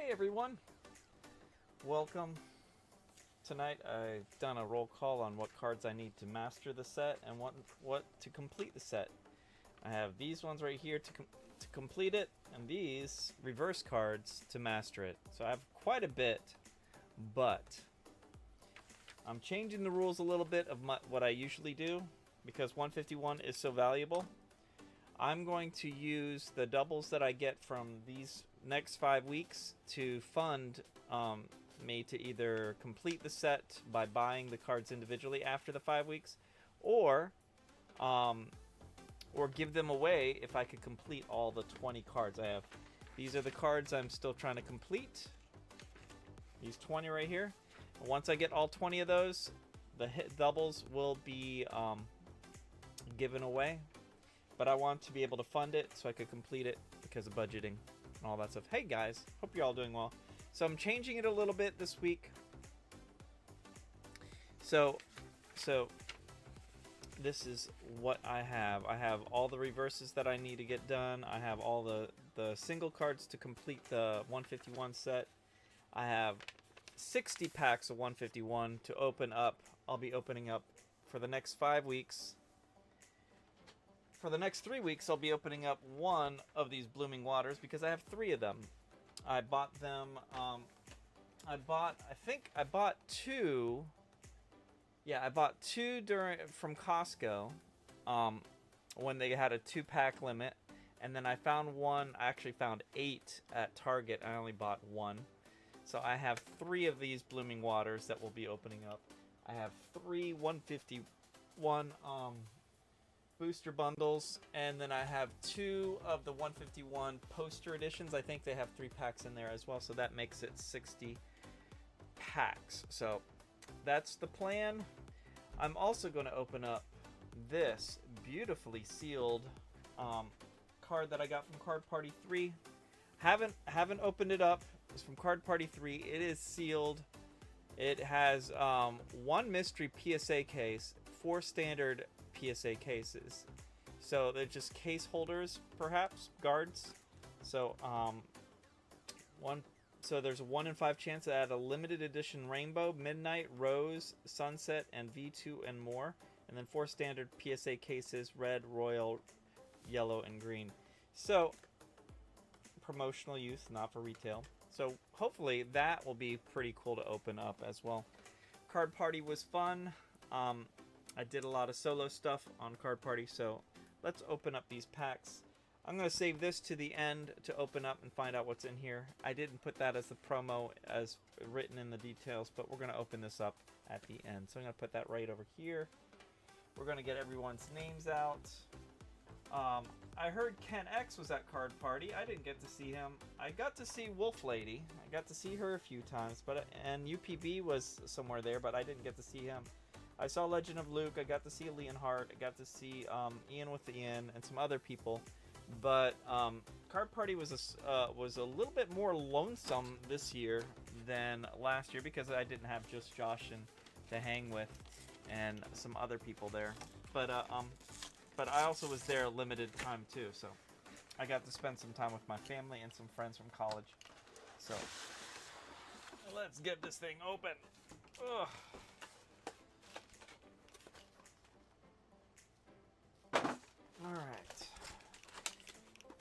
Hey everyone, welcome. Tonight I've done a roll call on what cards I need to master the set and what to complete the set. I have these ones right here to complete it, and these reverse cards to master it. So I have quite a bit, but I'm changing the rules a little bit of what I usually do because 151 is so valuable. I'm going to use the doubles that I get from these next 5 weeks to fund me to either complete the set by buying the cards individually after the 5 weeks, or give them away if I could complete all the 20 cards I have. These are the cards I'm still trying to complete. These 20 right here. And once I get all 20 of those, the hit doubles will be given away. But I want to be able to fund it so I could complete it because of budgeting and all that stuff. Hey guys, hope you're all doing well. So I'm changing it a little bit this week. So this is what I have. I have all the reverses that I need to get done. I have all the single cards to complete the 151 set. I have 60 packs of 151 to open up. I'll be opening up for the next 5 weeks. For the next 3 weeks, I'll be opening up one of these Blooming Waters because I have 3 of them. I bought them. I bought two. Yeah, I bought 2 from Costco when they had a 2-pack limit, and then I found one. I actually found 8 at Target. I only bought 1, so I have 3 of these Blooming Waters that will be opening up. I have 3 151 booster bundles, and then I have 2 of the 151 poster editions. I think they have 3 packs in there as well, so that makes it 60 packs. So that's the plan. I'm also going to open up this beautifully sealed card that I got from Card Party 3. Haven't opened it up. It's from Card Party 3. It is sealed. It has 1 mystery PSA case, 4 standard PSA cases, so they're just case holders, perhaps guards. So there's a 1 in 5 chance to add a limited edition rainbow, midnight, rose, sunset, and V2 and more, and then 4 standard PSA cases, red, royal, yellow, and green. So promotional use, not for retail. So hopefully that will be pretty cool to open up as well. Card Party was fun. I did a lot of solo stuff on Card Party, so let's open up these packs. I'm going to save this to the end to open up and find out what's in here. I didn't put that as the promo as written in the details, but we're going to open this up at the end. So I'm going to put that right over here. We're going to get everyone's names out. I heard Ken X was at Card Party. I didn't get to see him. I got to see Wolf Lady. I got to see her a few times, and UPB was somewhere there, but I didn't get to see him. I saw Legend of Luke. I got to see Leonhardt. I got to see Ian with the Ian and some other people. But Card Party was a little bit more lonesome this year than last year because I didn't have just Josh to hang with and some other people there. But I also was there a limited time too, so I got to spend some time with my family and some friends from college. So let's get this thing open. Ugh. Alright.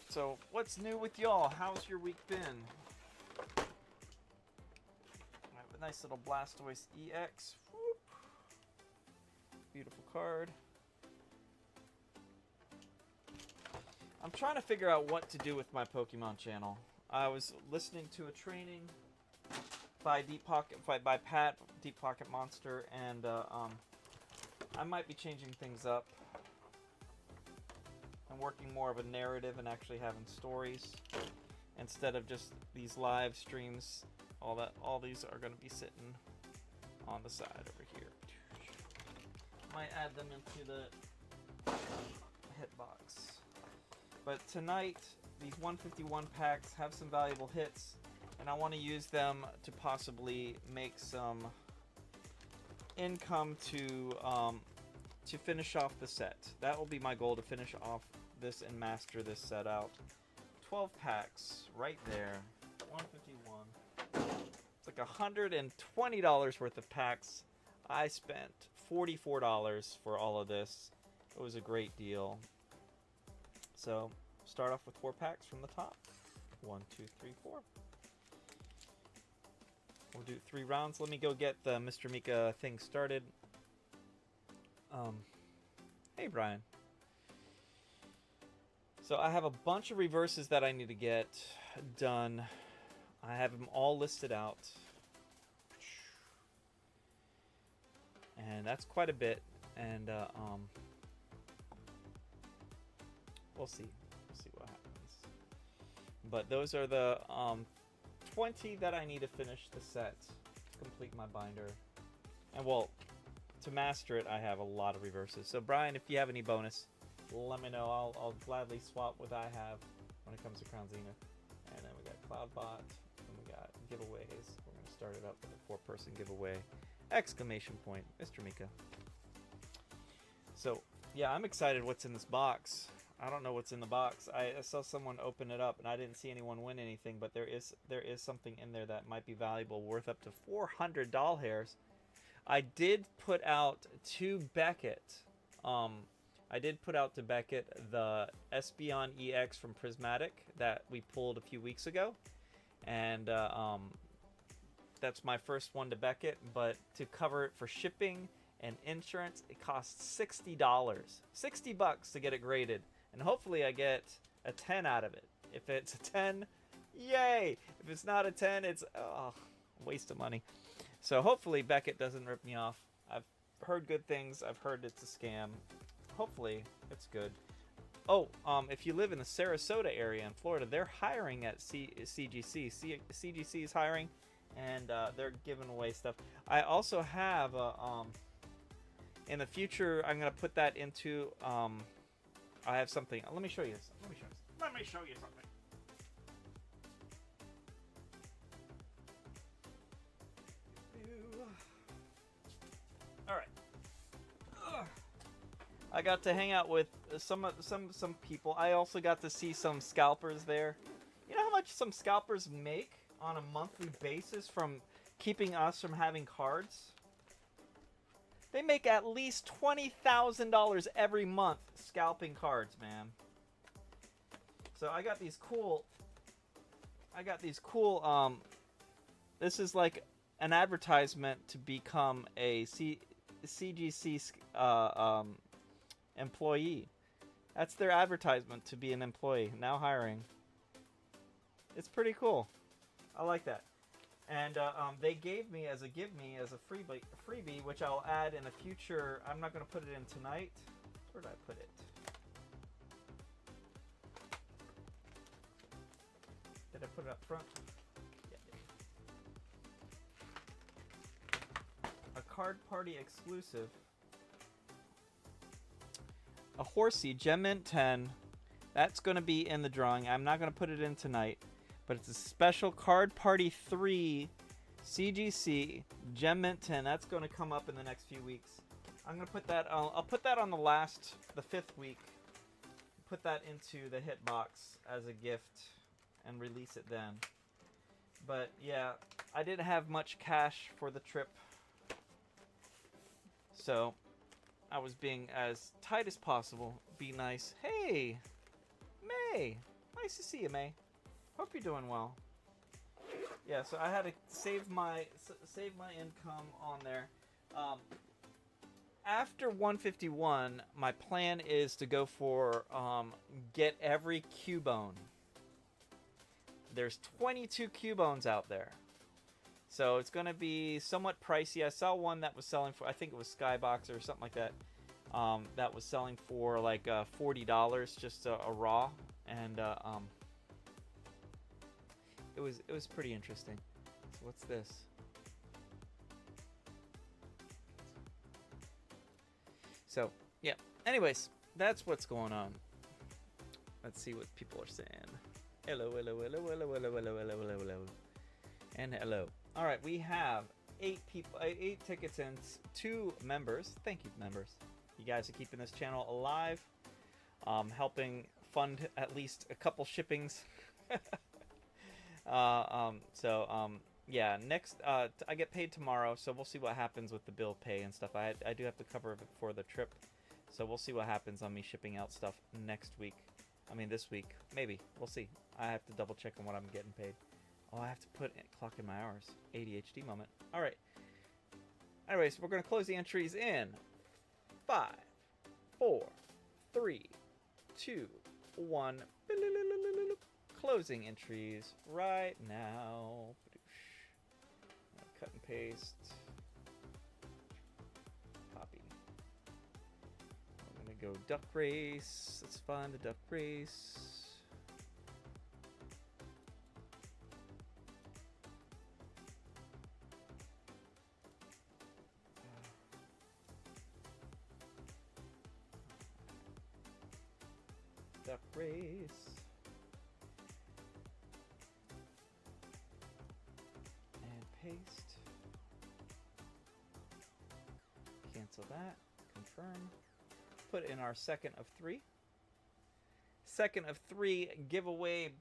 So, what's new with y'all? How's your week been? I have a nice little Blastoise EX. Whoop. Beautiful card. I'm trying to figure out what to do with my Pokemon channel. I was listening to a training by Pat, Deep Pocket Monster, and I might be changing things up. I'm working more of a narrative and actually having stories instead of just these live streams. All these are going to be sitting on the side over here. Might add them into the hitbox. But tonight, these 151 packs have some valuable hits, and I want to use them to possibly make some income to finish off the set. That will be my goal, to finish off this and master this set out. 12 packs right there. 151. It's like $120 worth of packs. I spent $44 for all of this. It was a great deal. So, start off with 4 packs from the top. 1, 2, 3, 4. We'll do 3 rounds. Let me go get the Mr. Mika thing started. Hey, Brian. So I have a bunch of reverses that I need to get done. I have them all listed out. And that's quite a bit. And we'll see. We'll see what happens. But those are the 20 that I need to finish the set to complete my binder. And well, to master it, I have a lot of reverses. So Brian, if you have any bonus, let me know. I'll gladly swap what I have when it comes to Crown Zenith. And then we got Cloudbot, and we got giveaways. We're going to start it up with a 4-person giveaway. Exclamation point, Mr. Mika. So, yeah, I'm excited what's in this box. I don't know what's in the box. I saw someone open it up, and I didn't see anyone win anything, but there is something in there that might be valuable, worth up to 400 doll hairs. I did put out to Beckett. I did put out to Beckett the Espeon EX from Prismatic that we pulled a few weeks ago, and that's my first one to Beckett. But to cover it for shipping and insurance, it costs $60. $60 to get it graded, and hopefully I get a 10 out of it. If it's a 10, yay! If it's not a 10, it's a waste of money. So hopefully Beckett doesn't rip me off. I've heard good things. I've heard it's a scam. Hopefully it's good. Oh, if you live in the Sarasota area in Florida, they're hiring at CGC. CGC is hiring, and they're giving away stuff. I also have in the future, I'm gonna put that into. I have something. Let me show you this. Let me show you something. All right. I got to hang out with some people. I also got to see some scalpers there. You know how much some scalpers make on a monthly basis from keeping us from having cards? They make at least $20,000 every month scalping cards, man. So I got these cool. This is like an advertisement to become a CGC employee. That's their advertisement to be an employee. Now hiring. It's pretty cool. I like that. And they gave me as a freebie, which I'll add in a future. I'm not going to put it in tonight. Where did I put it? Did I put it up front? Yeah. A card party exclusive. A Horsey Gem Mint 10. That's going to be in the drawing. I'm not going to put it in tonight. But it's a special Card Party 3 CGC Gem Mint 10. That's going to come up in the next few weeks. I'm going to put that. I'll put that on the 5th week. Put that into the hit box as a gift and release it then. But yeah, I didn't have much cash for the trip, so I was being as tight as possible. Be nice. Hey, May. Nice to see you, May. Hope you're doing well. Yeah, so I had to save my income on there. After 151, my plan is to go for get every Cubone. There's 22 Cubones out there, so it's going to be somewhat pricey. I saw one that was selling for, I think it was Skybox or something like that. That was selling for like $40 just a raw, and it was pretty interesting. So what's this? So yeah. Anyways, that's what's going on. Let's see what people are saying. Hello, hello, hello, hello, hello, hello, hello, hello, hello, and hello. All right, we have 8 tickets and 2 members. Thank you, members. You guys are keeping this channel alive, helping fund at least a couple shippings. Yeah, next, I get paid tomorrow, so we'll see what happens with the bill pay and stuff. I do have to cover it for the trip, so we'll see what happens on me shipping out stuff next week. I mean, this week. Maybe. We'll see. I have to double check on what I'm getting paid. Oh, I have to clock in my hours. ADHD moment. All right. Anyways, we're going to close the entries in 5, 4, 3, 2, 1. Closing entries right now. Cut and paste. Copy. I'm going to go duck race. Let's find the duck race. Duck race. And paste. Cancel that. Confirm. Put in our second of 3. Second of 3 giveaway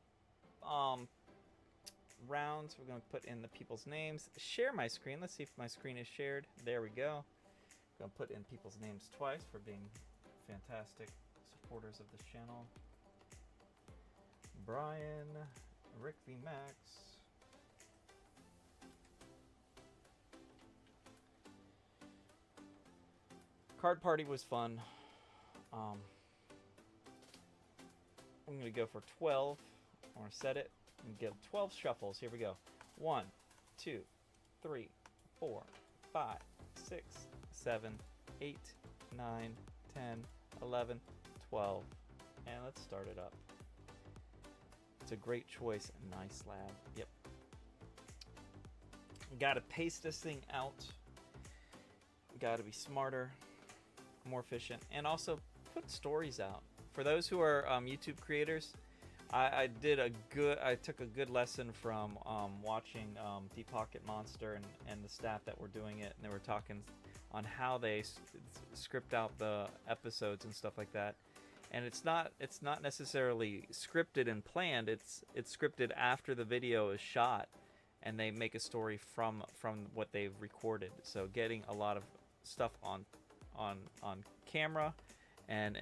rounds. We're going to put in the people's names. Share my screen. Let's see if my screen is shared. There we go. I'm going to put in people's names twice for being fantastic supporters of this channel. Brian, Rick V Max, card party was fun. I'm gonna go for 12. I want to set it and get 12 shuffles. Here we go. 1, 2, 3, 4, 5, 6, 7, 8, 9, 10, 11, 12. And let's start it up. It's a great choice. Nice lab. Yep. Gotta pace this thing out. Gotta be smarter, more efficient, and also put stories out. For those who are YouTube creators, I took a good lesson from watching Deep Pocket Monster and the staff that were doing it, and they were talking on how they script out the episodes and stuff like that. And it's not necessarily scripted and planned. It's scripted after the video is shot, and they make a story from what they've recorded. So getting a lot of stuff on camera, and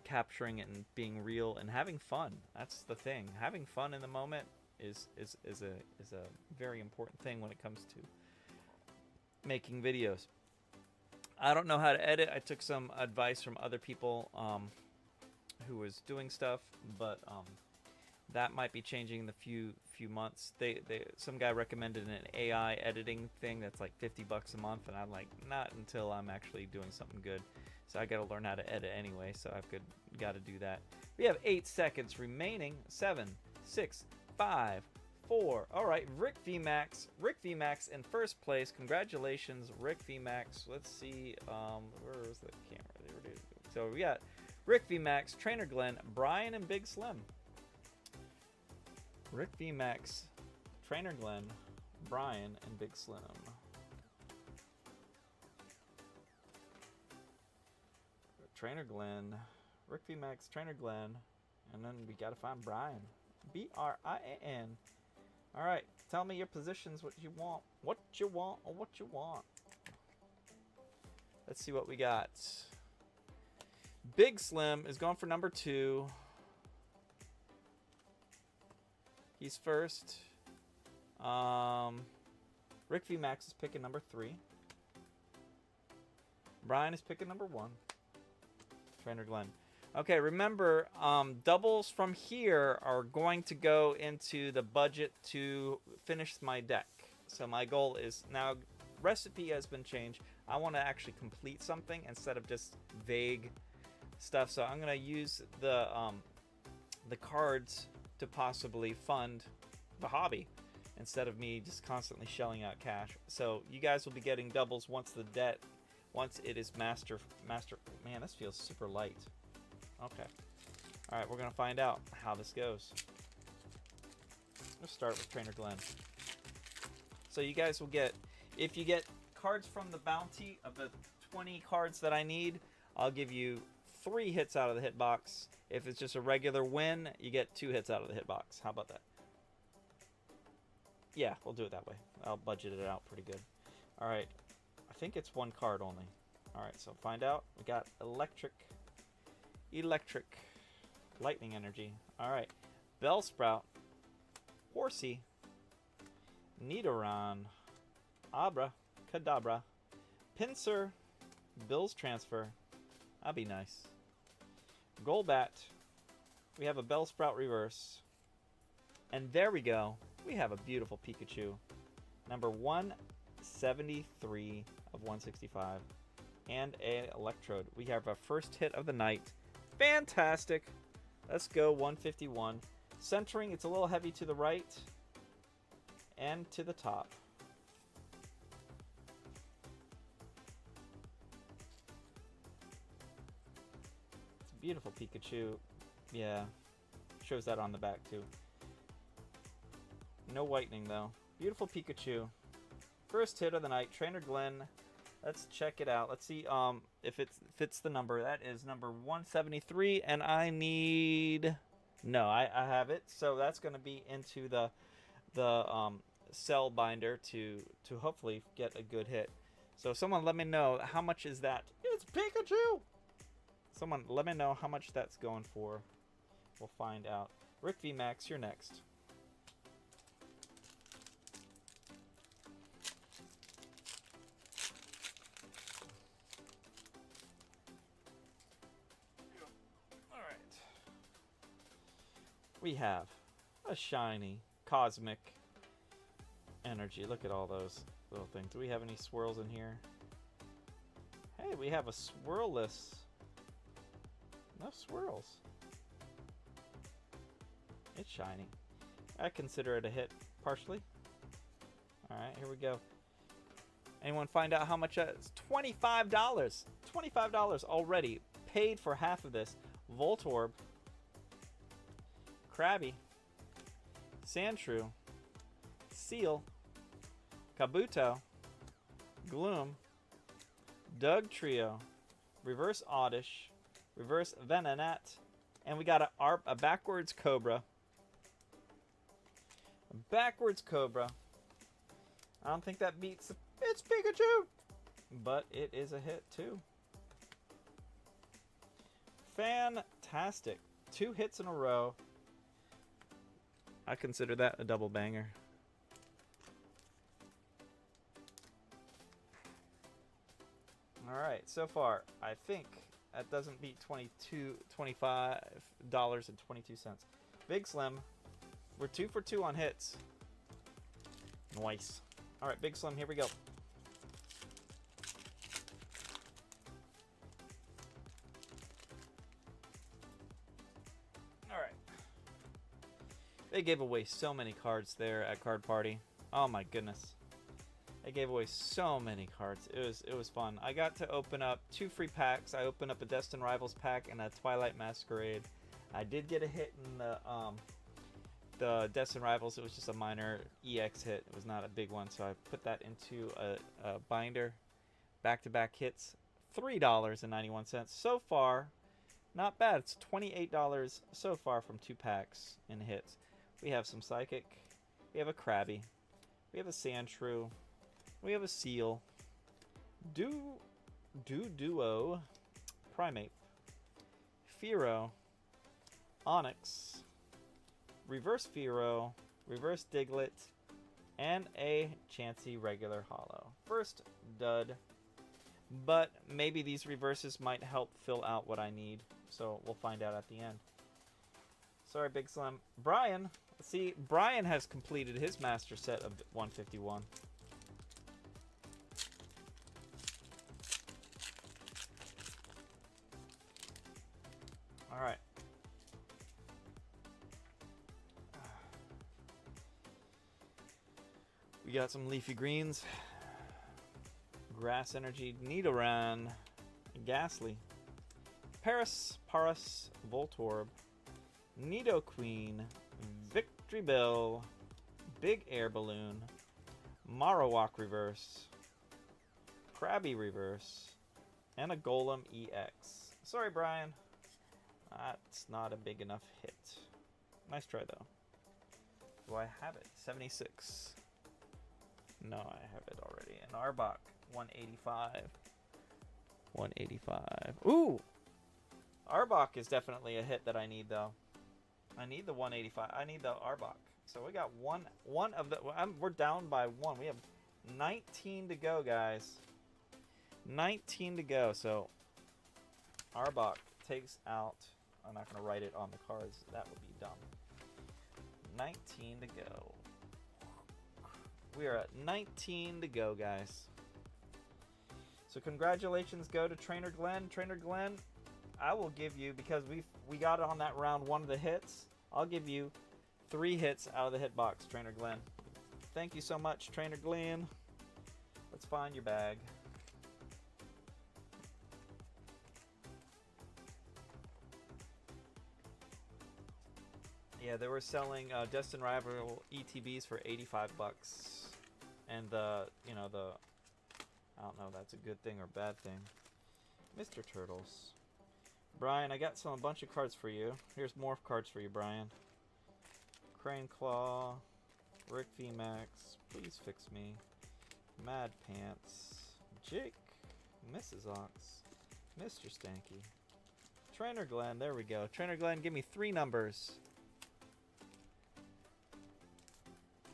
capturing it and being real and having fun. That's the thing. Having fun in the moment is a very important thing when it comes to making videos. I don't know how to edit. I took some advice from other people who was doing stuff, but that might be changing in the few months. Some guy recommended an AI editing thing that's like $50 a month, and I'm like, not until I'm actually doing something good. So I got to learn how to edit anyway. So I've got to do that. We have 8 seconds remaining. 7, 6, 5, 4. All right, Rick V Max. Rick V Max in first place. Congratulations, Rick V Max. Let's see. Where's the camera? There it is. So we got Rick V Max, Trainer Glenn, Brian, and Big Slim. Rick V Max, Trainer Glenn, Brian, and Big Slim. Trainer Glenn, Rick V Max, Trainer Glenn, and then we gotta find Brian. B-R-I-A-N. All right, tell me your positions, what you want, or what you want. Let's see what we got. Big Slim is going for number 2. He's first. Rick V Max is picking number 3. Brian is picking number 1. Trainer Glenn. Okay, remember, doubles from here are going to go into the budget to finish my deck. So my goal is now, recipe has been changed. I want to actually complete something instead of just vague stuff. So I'm going to use the cards to possibly fund the hobby instead of me just constantly shelling out cash. So you guys will be getting doubles once it is master. Man, this feels super light. Okay. All right, we're gonna find out how this goes. Let's start with Trainer Glenn. So you guys will get, if you get cards from the bounty of the 20 cards that I need, I'll give you 3 hits out of the hitbox. If it's just a regular win, you get 2 hits out of the hitbox. How about that? Yeah, we'll do it that way. I'll budget it out pretty good. All right. I think it's one card only. All right, so find out. We got electric, lightning energy. All right. Bellsprout, Horsey, Nidoran, Abra, Kadabra, Pinsir, Bill's Transfer. That'd be nice. Golbat. We have a Bellsprout reverse. And there we go. We have a beautiful Pikachu. Number 173 of 165. And a Electrode. We have our first hit of the night. Fantastic. Let's go 151. Centering, it's a little heavy to the right and to the top. It's a beautiful Pikachu. Yeah, shows that on the back too. No whitening though. Beautiful Pikachu. First hit of the night, Trainer Glenn. Let's check it out. Let's see if it fits the number. That is number 173, and I need... No, I have it. So that's going to be into the cell binder to hopefully get a good hit. So someone let me know, how much is that? It's Pikachu! Someone let me know how much that's going for. We'll find out. Rick V Max, you're next. We have a shiny cosmic energy. Look at all those little things. Do we have any swirls in here? Hey, we have a swirlless. No swirls. It's shiny. I consider it a hit, partially. Alright, here we go. Anyone find out how much it's $25. $25 already. Paid for half of this. Voltorb. Krabby, Sandshrew, Seal, Kabuto, Gloom, Doug Trio, Reverse Oddish, Reverse Venonat, and we got a backwards Cobra. A backwards Cobra. I don't think that beats... It's Pikachu! But it is a hit too. Fantastic. 2 hits in a row. I consider that a double banger. Alright, so far, I think that doesn't beat $25.22. Big Slim, we're 2 for 2 on hits. Nice. Alright, Big Slim, here we go. They gave away so many cards there at Card Party. Oh my goodness. They gave away so many cards. It was fun. I got to open up 2 free packs. I opened up a Destined Rivals pack and a Twilight Masquerade. I did get a hit in the Destined Rivals. It was just a minor EX hit. It was not a big one, so I put that into a binder. Back-to-back hits. $3.91. So far, not bad. It's $28 so far from 2 packs in hits. We have some Psychic. We have a Krabby. We have a Sandshrew. We have a Seal. Duo. Primate. Fearow. Onyx. Reverse Fearow. Reverse Diglett. And a Chansey regular holo. First dud. But maybe these reverses might help fill out what I need. So we'll find out at the end. Sorry, Big Slim. Brian. See, Brian has completed his master set of 151. Alright. We got some leafy greens. Grass Energy, Nidoran, Ghastly, Paras, Voltorb, Nidoqueen, Victreebel, Big Air Balloon, Marowak Reverse, Krabby Reverse, and a Golem EX. Sorry, Brian. That's not a big enough hit. Nice try, though. Do I have it? 76. No, I have it already. An Arbok, 185. 185. Ooh! Arbok is definitely a hit that I need, though. I need the 185. I need the Arbok. So we got one of the... we're down by one. We have 19 to go, guys. 19 to go. So Arbok takes out... I'm not going to write it on the cards. That would be dumb. 19 to go. We are at 19 to go, guys. So congratulations go to Trainer Glenn. Trainer Glenn, I will give you, because we got it on that round one of the hits, I'll give you 3 hits out of the hit box, Trainer Glenn. Thank you so much, Trainer Glenn. Let's find your bag. Yeah, they were selling Destined Rival ETBs for 85 bucks. And the, you know, the... I don't know if that's a good thing or bad thing. Mr. Turtles. Brian, I got a bunch of cards for you. Here's more cards for you, Brian. Crane Claw. Rick VMAX. Please fix me. Mad Pants. Jake. Mrs. Ox. Mr. Stanky. Trainer Glenn. There we go. Trainer Glenn, give me 3 numbers.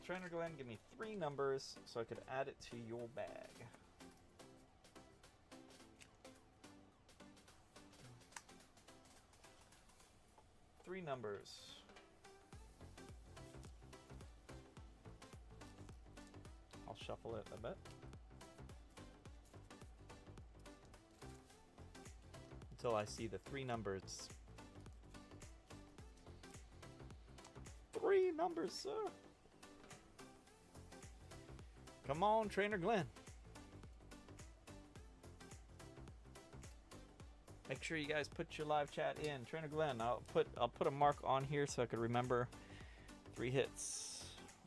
Trainer Glenn, give me 3 numbers so I could add it to your bag. 3 numbers. I'll shuffle it a bit. Until I see the 3 numbers. 3 numbers, sir. Come on, Trainer Glenn. Make sure you guys put your live chat in. Trainer Glenn, I'll put a mark on here so I could remember 3 hits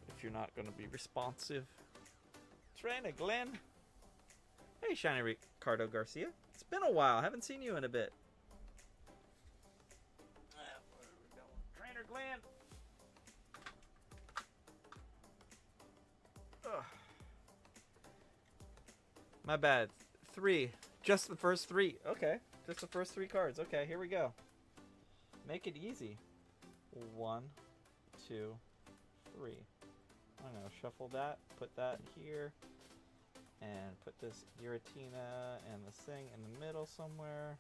if you're not going to be responsive. Trainer Glenn. Hey, Shiny Ricardo Garcia. It's been a while. I haven't seen you in a bit. Where are we going? Trainer Glenn. Ugh. My bad. 3. Just the first 3. Okay. Just the first 3 cards. Okay, here we go. Make it easy. 1, 2, 3. I'm gonna shuffle that, put that here, and put this Giratina and this thing in the middle somewhere.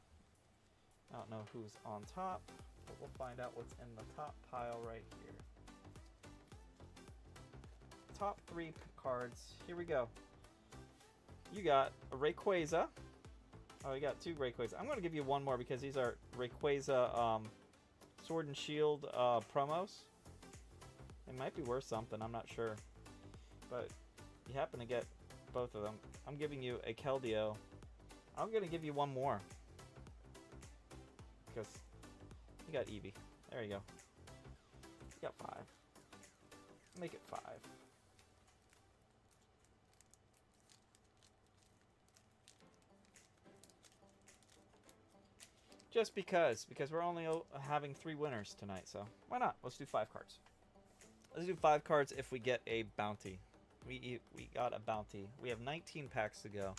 I don't know who's on top, but we'll find out what's in the top pile right here. Top 3 cards. Here we go. You got a Rayquaza. Oh, you got 2 Rayquaza. I'm going to give you 1 more because these are Rayquaza Sword and Shield promos. They might be worth something, I'm not sure. But you happen to get both of them. I'm giving you a Keldeo. I'm going to give you 1 more. Because you got Eevee. There you go. You got 5. Make it 5. Just because we're only having 3 winners tonight, so why not? Let's do 5 cards. Let's do 5 cards if we get a bounty. We got a bounty. We have 19 packs to go.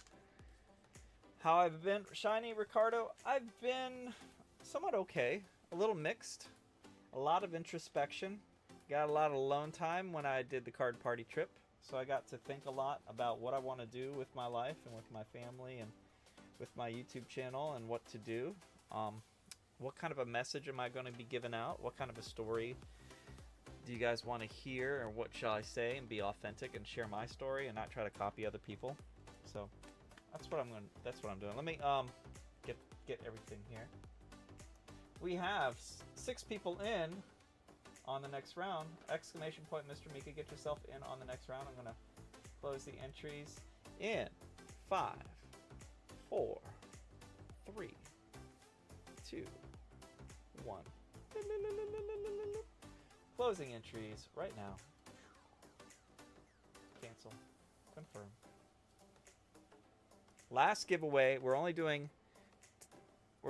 How I've been, Shiny Ricardo? I've been somewhat okay. A little mixed. A lot of introspection. Got a lot of alone time when I did the card party trip. So I got to think a lot about what I want to do with my life and with my family and with my YouTube channel and what to do. What kind of a message am I going to be giving out? What kind of a story do you guys want to hear, or what shall I say, and be authentic and share my story and not try to copy other people? So that's what I'm doing. Let me get everything here. We have 6 people in on the next round. Exclamation point, Mr. Mika, get yourself in on the next round. I'm going to close the entries in 5, 4, 3, 2, 1. Closing entries right now. Cancel. Confirm. Last giveaway. We're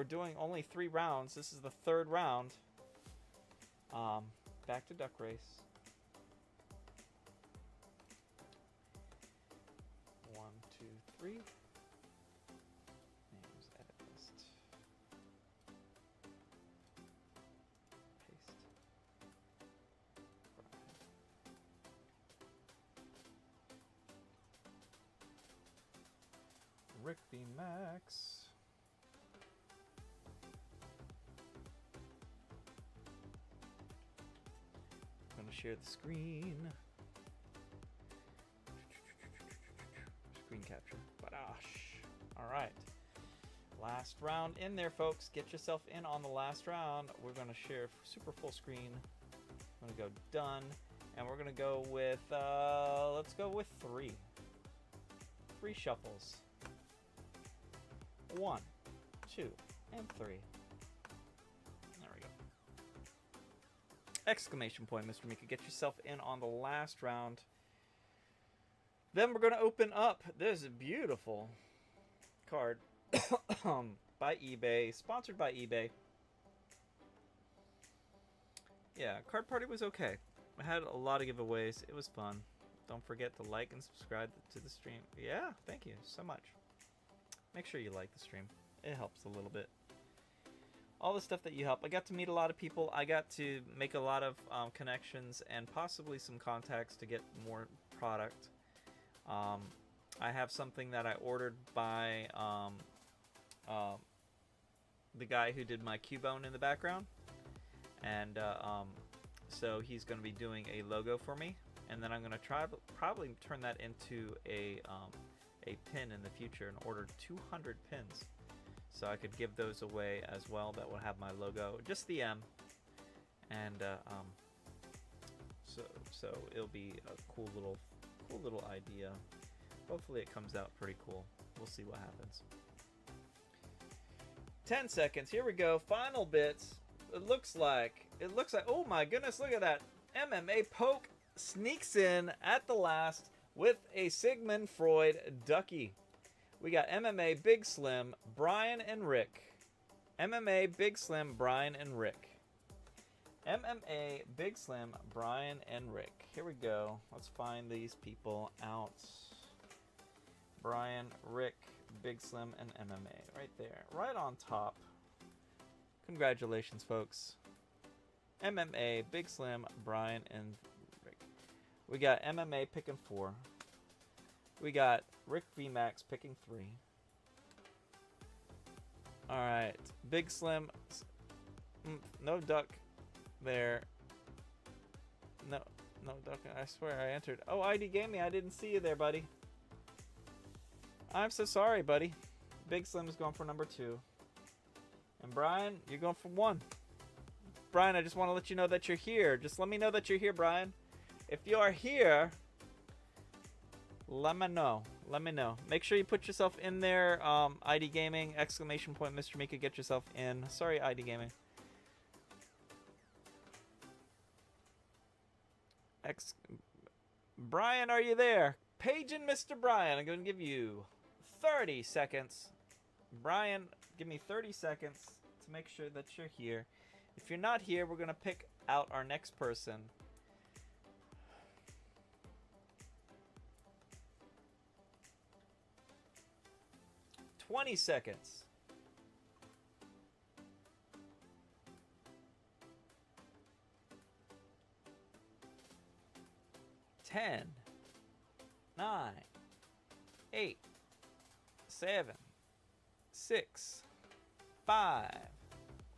doing only 3 rounds. This is the 3rd round. Back to Duck Race. 3. Names, edit list. Paste. Rick V. Max. I'm gonna share the screen. Screen capture. Badash. Alright. Last round in there, folks. Get yourself in on the last round. We're gonna share super full screen. I'm gonna go done. And we're gonna go with let's go with 3. 3 shuffles. 1, 2, and 3. There we go. Exclamation point, Mr. Mika. Get yourself in on the last round. Then we're going to open up this beautiful card by eBay. Sponsored by eBay. Yeah, Card Party was okay. I had a lot of giveaways. It was fun. Don't forget to like and subscribe to the stream. Yeah, thank you so much. Make sure you like the stream. It helps a little bit. All the stuff that you help. I got to meet a lot of people. I got to make a lot of connections and possibly some contacts to get more product. I have something that I ordered by the guy who did my Cubone in the background. And so he's going to be doing a logo for me. And then I'm going to probably turn that into a pin in the future and order 200 pins. So I could give those away as well. That will have my logo, just the M. And so it'll be a cool little idea. Hopefully it comes out pretty cool. We'll see what happens. 10 seconds. Here we go. Final bits. It looks like. Oh my goodness! Look at that. MMA Poke sneaks in at the last with a Sigmund Freud Ducky. We got MMA Big Slim, Brian and Rick. MMA Big Slim, Brian and Rick. MMA Big Slim, Brian and Rick. Here we go. Let's find these people out. Brian, Rick, Big Slim, and MMA. Right there. Right on top. Congratulations, folks. MMA, Big Slim, Brian, and Rick. We got MMA picking 4. We got Rick VMAX picking 3. Alright. Big Slim. No duck there. No duck. I swear I entered. Oh, ID Gaming, I didn't see you there, buddy. I'm so sorry, buddy. Big Slim is going for number 2. And Brian, you're going for 1. Brian, I just want to let you know that you're here. Just let me know that you're here, Brian. If you are here, let me know. Let me know. Make sure you put yourself in there. ID Gaming, exclamation point, Mr. Mika, get yourself in. Sorry, ID Gaming. Brian, are you there? Page and Mr. Brian, I'm going to give you 30 seconds. Brian, give me 30 seconds to make sure that you're here. If you're not here, we're going to pick out our next person. $20 seconds. 10, 9, 8, 7, 6, 5,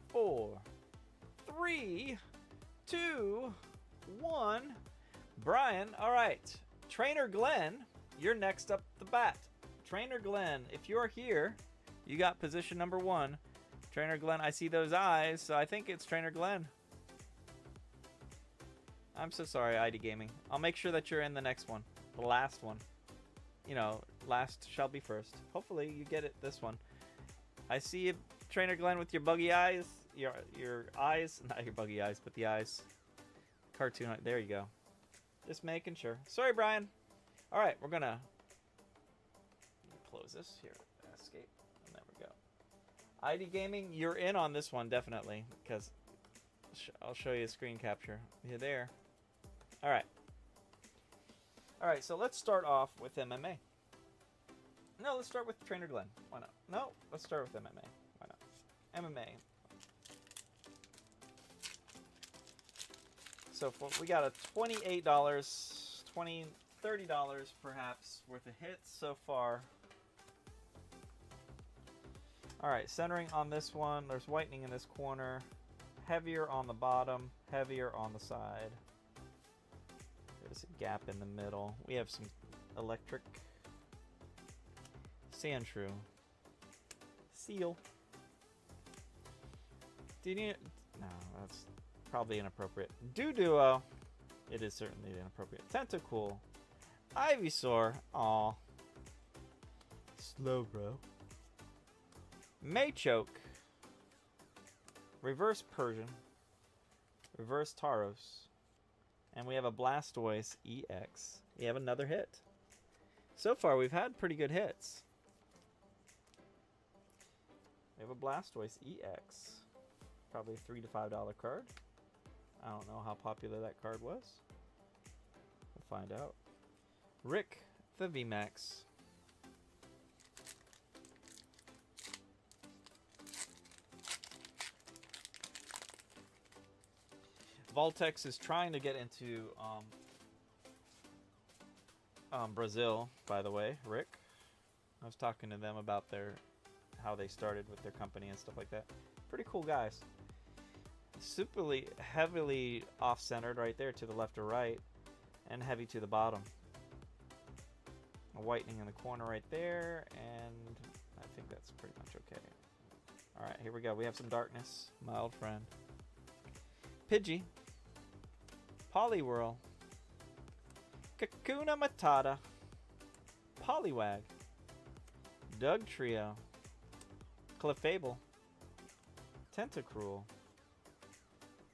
4, 3, 2, 1. Brian, all right. Trainer Glenn, you're next up the bat. Trainer Glenn, if you're here, you got position number 1. Trainer Glenn, I see those eyes, so I think it's Trainer Glenn. I'm so sorry, ID Gaming. I'll make sure that you're in the next one. The last one. You know, last shall be first. Hopefully you get it this one. I see you, Trainer Glenn, with your buggy eyes. Your eyes. Not your buggy eyes, but the eyes. Cartoon. There you go. Just making sure. Sorry, Brian. Alright, we're gonna close this here. Escape. And there we go. ID Gaming, you're in on this one, definitely. Because I'll show you a screen capture. You're there. Alright. Alright, so let's start off with MMA. No, let's start with Trainer Glenn. Why not? No, let's start with MMA. Why not? MMA. So we got a $28, $30 perhaps worth of hits so far. Alright, centering on this one. There's whitening in this corner. Heavier on the bottom. Heavier on the side. There's a gap in the middle. We have some electric. Sandshrew. Seal. Do you need... No, that's probably inappropriate. Duo. It is certainly inappropriate. Tentacool. Ivysaur. Aw. Slow, bro. Machoke. Reverse Persian. Reverse Tauros. And we have a Blastoise EX. We have another hit. So far, we've had pretty good hits. We have a Blastoise EX. Probably a $3 to $5 card. I don't know how popular that card was. We'll find out. Rick, the VMAX. Voltex is trying to get into Brazil, by the way, Rick. I was talking to them about how they started with their company and stuff like that. Pretty cool guys. Superly heavily off-centered right there to the left or right, and heavy to the bottom. A whitening in the corner right there, and I think that's pretty much okay. Alright, here we go. We have some darkness. My old friend. Pidgey. Poliwhirl. Kakuna Matata. Poliwag. Doug Trio. Clefable. Tentacruel.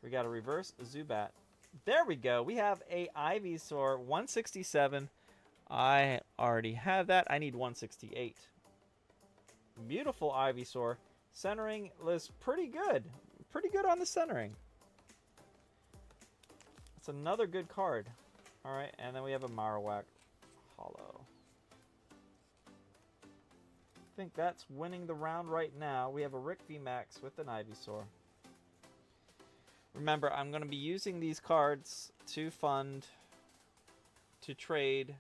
We got a reverse Zubat. There we go. We have a Ivysaur 167. I already have that. I need 168. Beautiful Ivysaur. Centering was pretty good. Pretty good on the centering. It's another good card. Alright, and then we have a Marowak Hollow. I think that's winning the round right now. We have a Rick VMAX with an Ivysaur. Remember, I'm going to be using these cards to fund, to trade,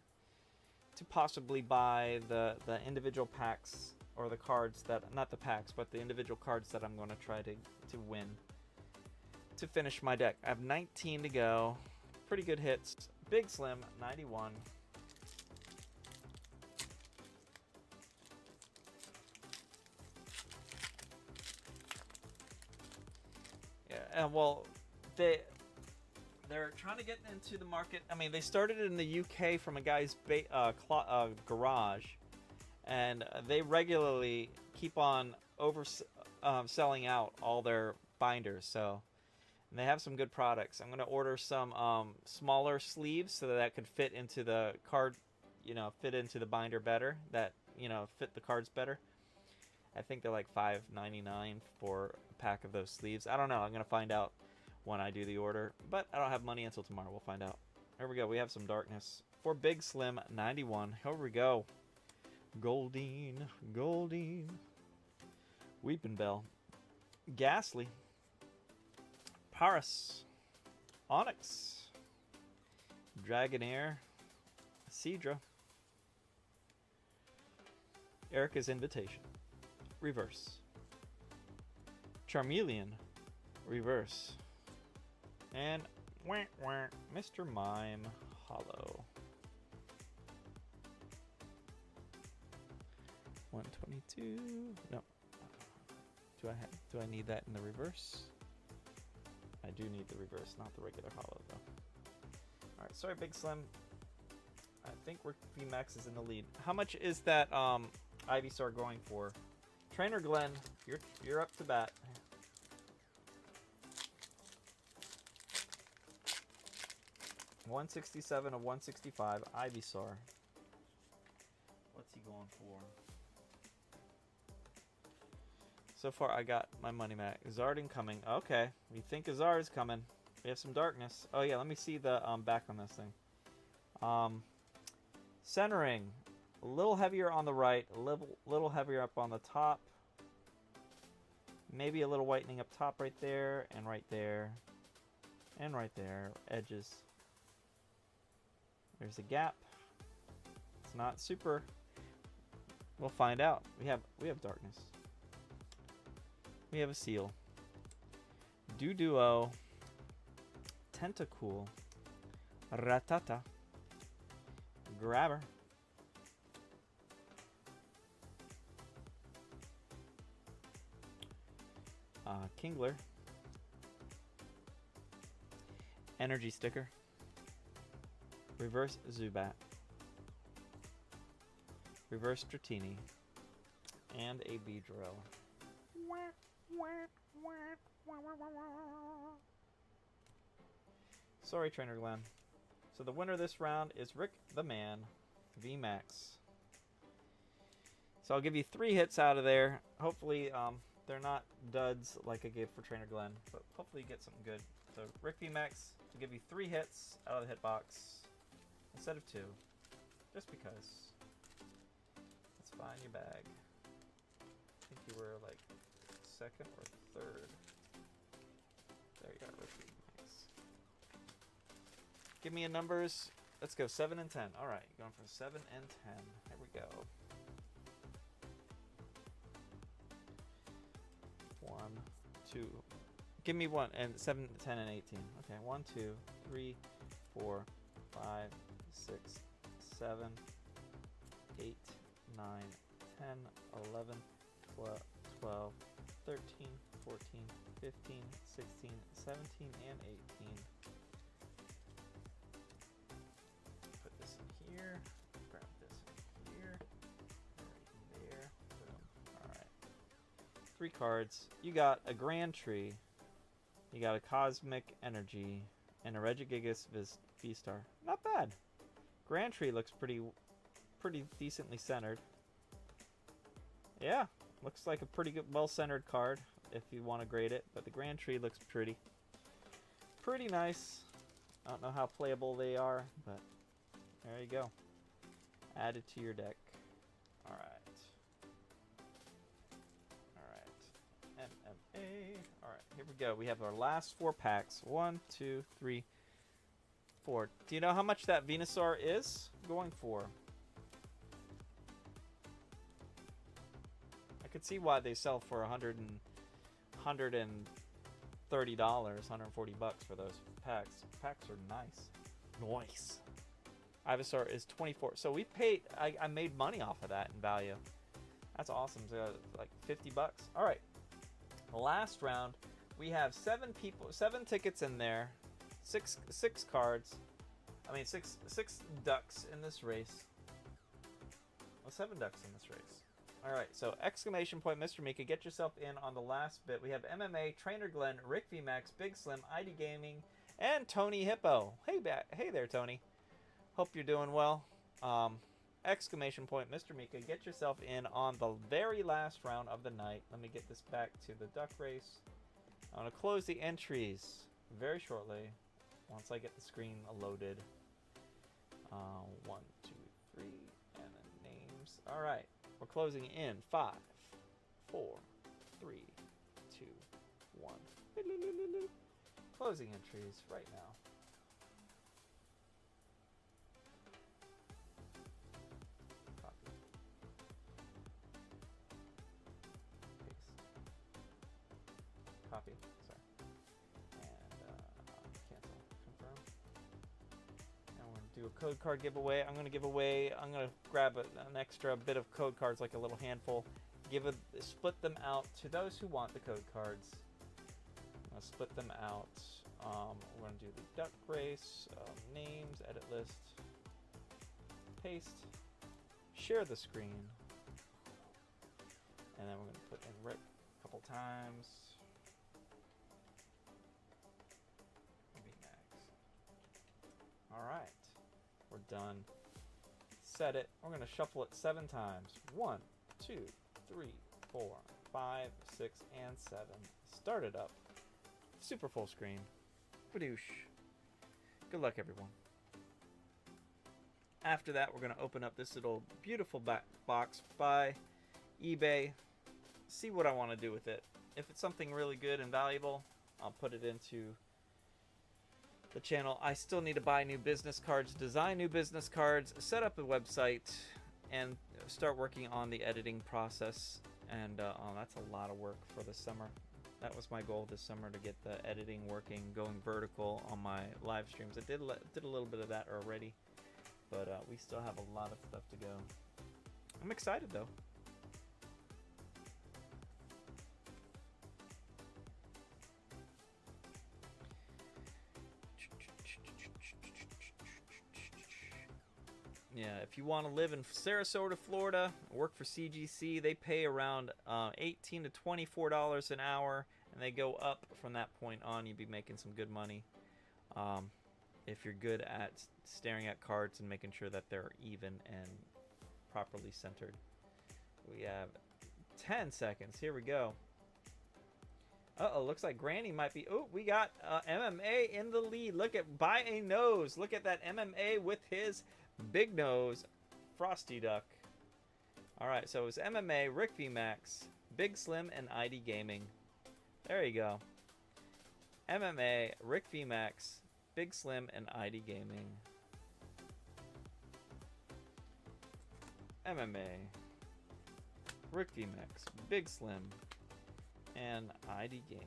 to possibly buy the individual packs, or the cards that, not the packs, but the individual cards that I'm going to try to win to finish my deck. I have 19 to go. Pretty good hits. Big Slim, 91. Yeah, and well, they're trying to get into the market. I mean, they started in the UK from a guy's garage, and they regularly keep on selling out all their binders. So, and they have some good products. I'm going to order some smaller sleeves so that could fit into the card, fit into the binder better. That fit the cards better. I think they're like $5.99 for a pack of those sleeves. I don't know. I'm going to find out when I do the order. But I don't have money until tomorrow. We'll find out. There we go. We have some darkness. For Big Slim, 91. Here we go. Goldeen. Weeping Bell. Ghastly. Paras. Onyx. Dragonair. Seadra. Erica's Invitation. Reverse. Charmeleon. Reverse. And Mr. Mime. Hollow. 122. No. Do I need that in the reverse? I do need the reverse, not the regular hollow though. Alright, sorry Big Slim. I think VMAX is in the lead. How much is that Ivysaur going for? Trainer Glenn, you're up to bat. $167 of 165 Ivysaur. What's he going for? So far, I got my money back. Zard incoming. Okay, we think Zard is coming. We have some darkness. Oh yeah, let me see the back on this thing. Centering. A little heavier on the right, a little heavier up on the top. Maybe a little whitening up top right there, and right there, and right there. Edges. There's a gap. It's not super. We'll find out. We have darkness. We have a seal. Duo. Tentacool. Ratata. Grabber. Kingler. Energy Sticker. Reverse Zubat. Reverse Dratini. And a Beedrill. Sorry, Trainer Glenn. So the winner this round is Rick the Man, VMAX. So I'll give you 3 hits out of there. Hopefully, they're not duds like I gave for Trainer Glenn, but hopefully you get something good. So Rick VMAX will give you 3 hits out of the hitbox instead of 2, just because. Let's find your bag. I think you were like 2nd or 3rd. There you go, Rick VMAX. Give me a numbers. Let's go 7 and 10. All right, going from 7 and 10. Here we go. 1, 2. Give me 1 and 7, 10, and 18. Okay, 1, 2, 3, 4, 5, 6, 7, 8, 9, 10, 11, 12, 13, 14, 15, 16, 17, and 18. Put this in here. Grab this in here. Right there. Boom. Alright. 3 cards. You got a Grand Tree. You got a Cosmic Energy. And a Regigigas V-Star. Not bad. Grand Tree looks pretty decently centered. Yeah. Looks like a pretty good, well-centered card if you want to grade it. But the Grand Tree looks pretty nice. I don't know how playable they are, but there you go. Added to your deck. Alright. MMA. Alright, here we go. We have our last 4 packs. 1, 2, 3, 4. Do you know how much that Venusaur is going for? I could see why they sell for $130, $140 for those packs. Packs are nice. Nice. Ivysaur is 24. So we paid. I made money off of that in value. That's awesome. So like $50. All right. The last round, we have 7 tickets in there, six cards. I mean six ducks in this race. Well, 7 ducks in this race. All right. So exclamation point, Mr. Mika, get yourself in on the last bit. We have MMA, Trainer Glenn, Rick VMAX, Big Slim, ID Gaming, and Tony Hippo. Hey there, Tony. Hope you're doing well. Exclamation point, Mr. Mika, get yourself in on the very last round of the night. Let me get this back to the duck race. I'm going to close the entries very shortly once I get the screen loaded. 1, 2, 3, and the names. All right, we're closing in 5, 4, 3, 2, 1. Closing entries right now. Copy. Sorry. And cancel. Confirm. And we're going to do a code card giveaway. I'm going to grab an extra bit of code cards, like a little handful. Split them out to those who want the code cards. I'm going to split them out. We're going to do the duck race, names, edit list, paste, share the screen. And then we're going to put in Rick a couple times. Alright, we're done. Set it. We're going to shuffle it 7 times. 1, 2, 3, 4, 5, 6, and 7. Start it up. Super full screen. Badoosh. Good luck, everyone. After that, we're going to open up this little beautiful box by eBay, see what I want to do with it. If it's something really good and valuable, I'll put it into the channel. I still need to buy new business cards, design new business cards, set up a website, and start working on the editing process. And that's a lot of work for the summer. That was my goal this summer, to get the editing working, going vertical on my live streams. I did a little bit of that already, but we still have a lot of stuff to go. I'm excited though. Yeah, if you want to live in Sarasota, Florida, work for CGC, they pay around $18 to $24 an hour, and they go up from that point on. You'd be making some good money if you're good at staring at cards and making sure that they're even and properly centered. We have 10 seconds. Here we go. Uh-oh, looks like Granny might be... Oh, we got MMA in the lead. Look at by a nose. Look at that MMA with his big nose, Frosty Duck. Alright, so it was MMA, Rick VMAX, Big Slim, and ID Gaming. There you go. MMA, Rick VMAX, Big Slim, and ID Gaming. MMA, Rick VMAX, Big Slim, and ID Gaming.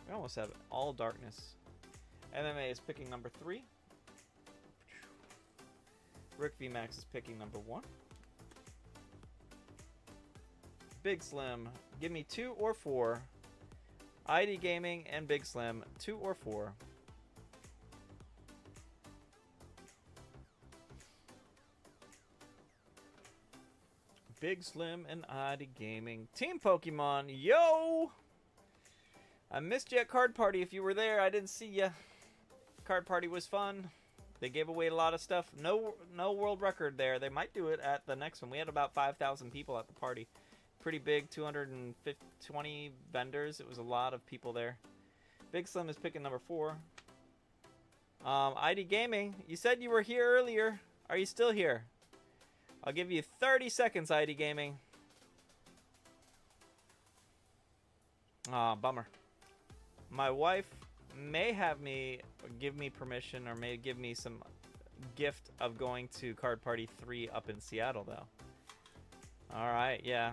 We almost have all darkness. MMA is picking number 3. Rick VMAX is picking number 1. Big Slim, give me 2 or 4. ID Gaming and Big Slim, 2 or 4. Big Slim and ID Gaming. Team Pokemon, yo! I missed you at Card Party. If you were there, I didn't see you. Card Party was fun. They gave away a lot of stuff. No world record there. They might do it at the next one. We had about 5,000 people at the party. Pretty big, 220 vendors. It was a lot of people there. Big Slim is picking number 4. ID Gaming, you said you were here earlier. Are you still here? I'll give you 30 seconds, ID Gaming. Aw, bummer. My wife may have me give me permission, or may give me some gift of going to Card Party 3 up in Seattle, though. All right, yeah.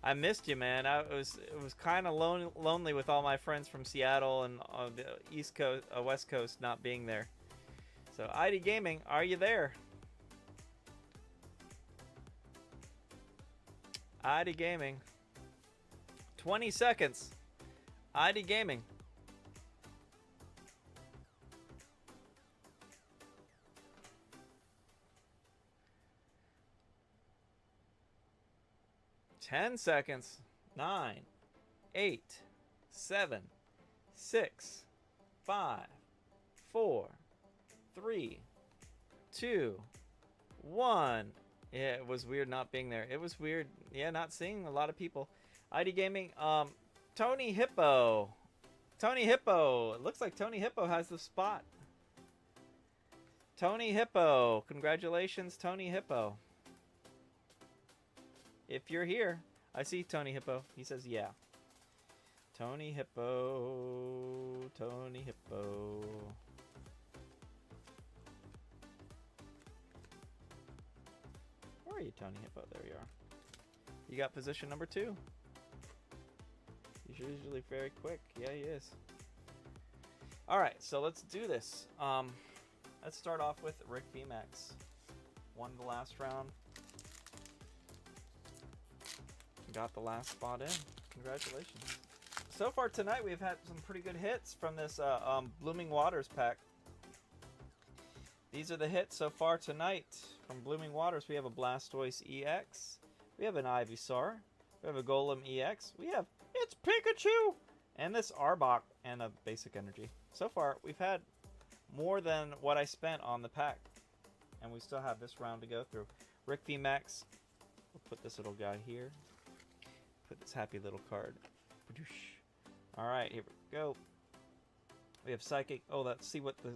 I missed you, man. It was kind of lonely with all my friends from Seattle and the East Coast, West Coast not being there. So, ID Gaming, are you there? ID Gaming. 20 seconds. ID Gaming. Ten seconds. 9, 8, 7, 6, 5, 4, 3, 2, 1. Yeah, it was weird not being there. It was weird, yeah, not seeing a lot of people. ID Gaming, Tony Hippo. Tony Hippo. It looks like Tony Hippo has the spot. Tony Hippo. Congratulations, Tony Hippo. If you're here, I see Tony Hippo. He says, yeah. Tony Hippo. Tony Hippo. Where are you, Tony Hippo? There you are. You got position number 2. He's usually very quick. Yeah, he is. Alright, so let's do this. Let's start off with Rick VMAX. Won the last round. Got the last spot in. Congratulations. So far tonight, we've had some pretty good hits from this Blooming Waters pack. These are the hits so far tonight from Blooming Waters. We have a Blastoise EX. We have an Ivysaur. We have a Golem EX. We have It's Pikachu! And this Arbok and a Basic Energy. So far, we've had more than what I spent on the pack. And we still have this round to go through. Rick VMAX. We'll put this little guy here. Put this happy little card. Alright, here we go. We have Psychic. Oh, let's see what the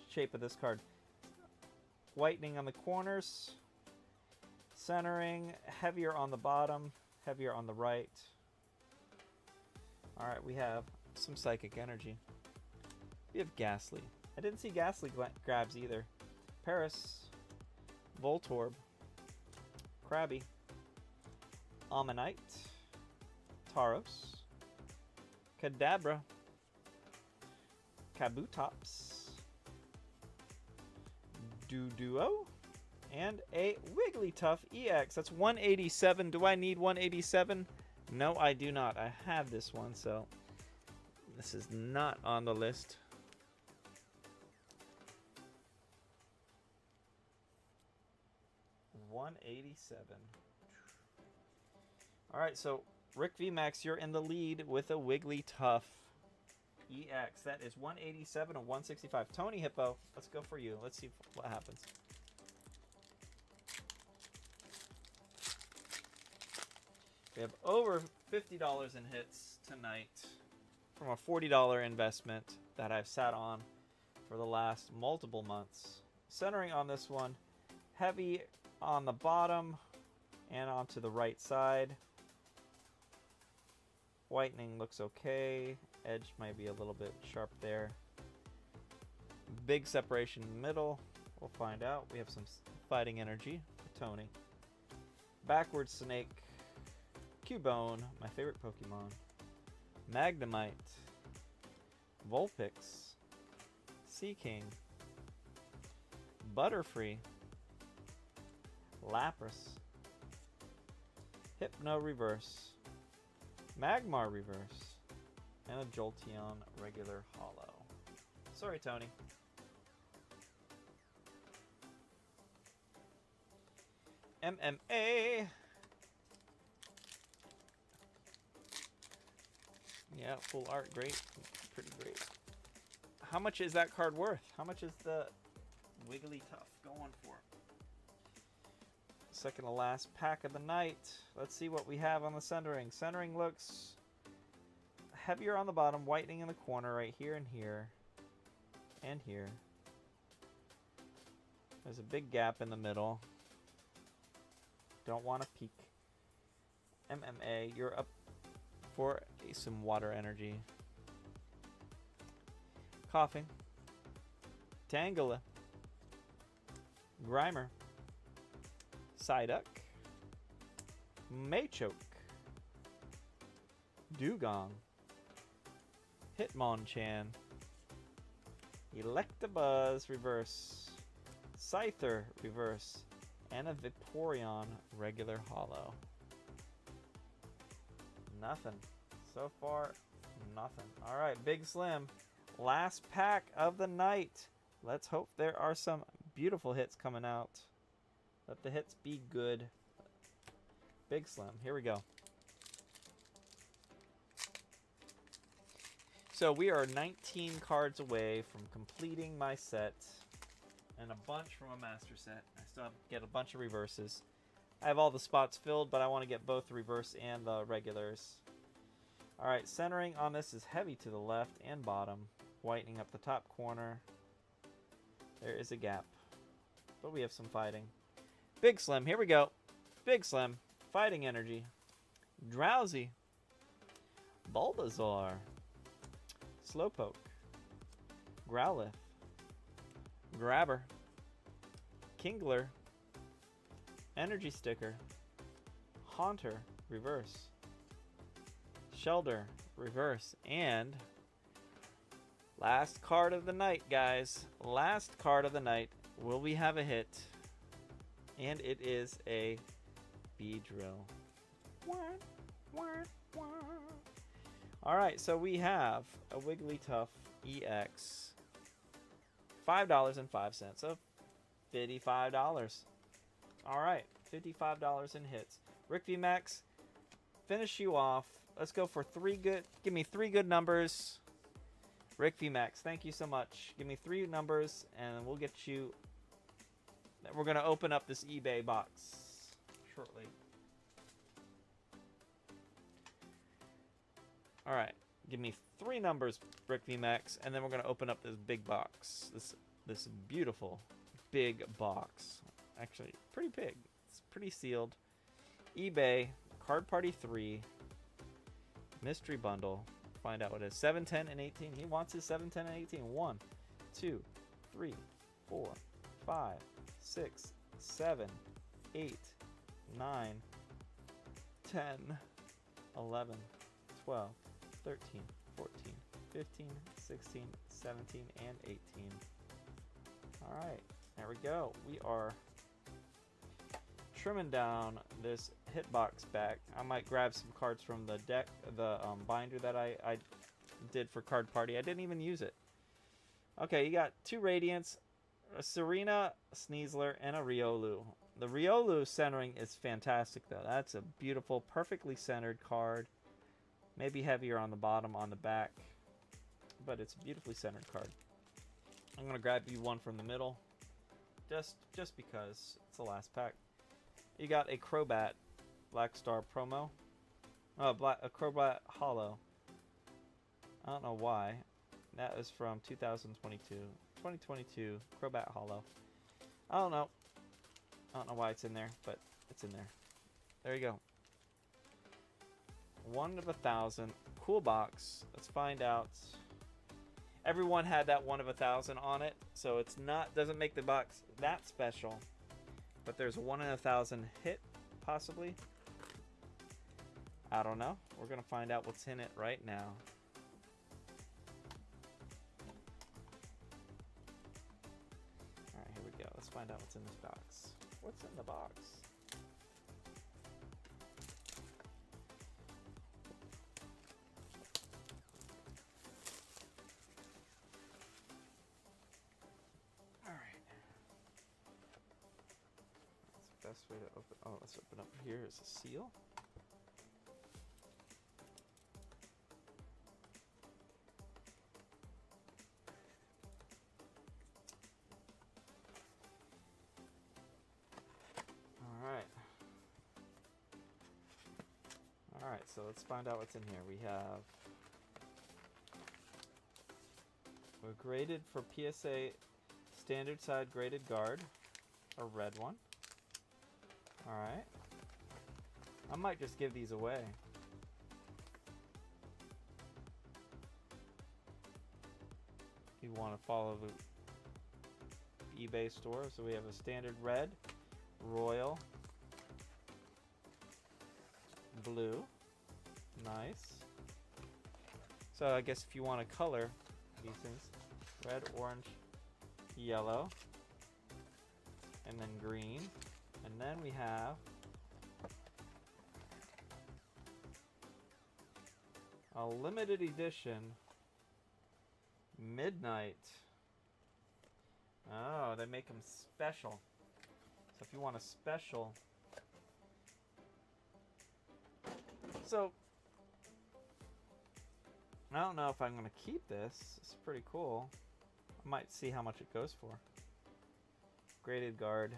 shape of this card. whitening on the corners, centering, heavier on the bottom, heavier on the right. Alright, we have some psychic energy. We have Ghastly. I didn't see Ghastly grabs either. Paris, Voltorb, Krabby, Ammonite, Tauros, Kadabra, Kabutops, Doduo, and a Wigglytuff EX. That's 187. Do I need 187? No, I do not. I have this one, so this is not on the list. $187. Alright, so Rick VMAX, you're in the lead with a Wigglytuff EX. That is 187 and 165. Tony Hippo, let's go for you. Let's see what happens. We have over $50 in hits tonight from a $40 investment that I've sat on for the last multiple months. Centering on this one, heavy on the bottom and onto the right side. Whitening looks okay. Edge might be a little bit sharp there. Big separation in the middle. We'll find out. We have some fighting energy for Tony. Backwards Snake. Cubone, my favorite Pokemon. Magnemite. Vulpix. Seaking. Butterfree. Lapras. Hypno Reverse. Magmar Reverse. And a Jolteon regular holo. Sorry, Tony. MMA. Yeah, full art, great. Pretty great. How much is that card worth? How much is the Wigglytuff going for? Second to last pack of the night. Let's see what we have on the centering. Centering looks heavier on the bottom, whitening in the corner right here and here. And here. There's a big gap in the middle. Don't want to peek. MMA, you're up for some water energy. Coughing. Tangela. Grimer. Psyduck. Machoke. Dugong. Hitmonchan. Electabuzz reverse. Scyther reverse. And a Vaporeon regular holo. Nothing. So far, nothing. Alright, Big Slim. Last pack of the night. Let's hope there are some beautiful hits coming out. Let the hits be good. Big Slim. Here we go. So we are 19 cards away from completing my set. And a bunch from a master set. I still have to get a bunch of reverses. I have all the spots filled, but I want to get both the reverse and the regulars. Alright, centering on this is heavy to the left and bottom. Whitening up the top corner. There is a gap. But we have some fighting. Big Slim, here we go. Big Slim, fighting energy. Drowsy. Bulbasaur. Slowpoke. Growlithe. Grabber. Kingler. Energy Sticker. Haunter, reverse. Shelder, reverse. And last card of the night, guys. Last card of the night. Will we have a hit? And it is a Beedrill. Alright, so we have a Wigglytuff EX. $5.05. So $55. Alright, $55 in hits. Rick V Max, finish you off. Let's go for three good. Give me three good numbers. Rick V Max, thank you so much. Give me three numbers and we'll get you. We're going to open up this eBay box shortly. Alright, give me three numbers, Rick V Max, and then we're going to open up this big box. This beautiful, big box. Actually, pretty big. It's pretty sealed. eBay, Card Party 3, mystery bundle. Find out what it is. 7, 10, and 18. He wants his 7, 10, and 18. 1, 2, 3, 4, 5, 6, 7, 8, 9, 10, 11, 12, 13, 14, 15, 16, 17, and 18. Alright, there we go. We are trimming down this hitbox back. I might grab some cards from the deck, the binder that I did for Card Party. I didn't even use it. Okay, you got 2 Radiants, a Serena, Sneasler, and a Riolu. The Riolu centering is fantastic, though. That's a beautiful, perfectly centered card. Maybe heavier on the bottom, on the back, but it's a beautifully centered card. I'm gonna grab you one from the middle, just because it's the last pack. You got a Crobat Black Star promo. Oh, a Crobat Hollow. I don't know why. That was from 2022. 2022 Crobat Hollow. I don't know why it's in there, but it's in there. There you go. 1 of 1,000. Cool box. Let's find out. Everyone had that 1 of 1,000 on it, so it's not, doesn't make the box that special. But there's a 1 in 1,000 hit, possibly. I don't know. We're gonna find out what's in it right now. Alright, here we go. Let's find out what's in this box. What's in the box? Best way to open. Oh, let's open up here. Is a seal. All right, so let's find out what's in here. We're graded for PSA standard side graded guard, a red one. Alright. I might just give these away. You want to follow the eBay store. So we have a standard red, royal, blue. Nice. So I guess if you want to color these things, red, orange, yellow, and then green. And then we have a limited edition Midnight. Oh, they make them special. So if you want a special. So I don't know if I'm going to keep this. It's pretty cool. I might see how much it goes for. Graded guard.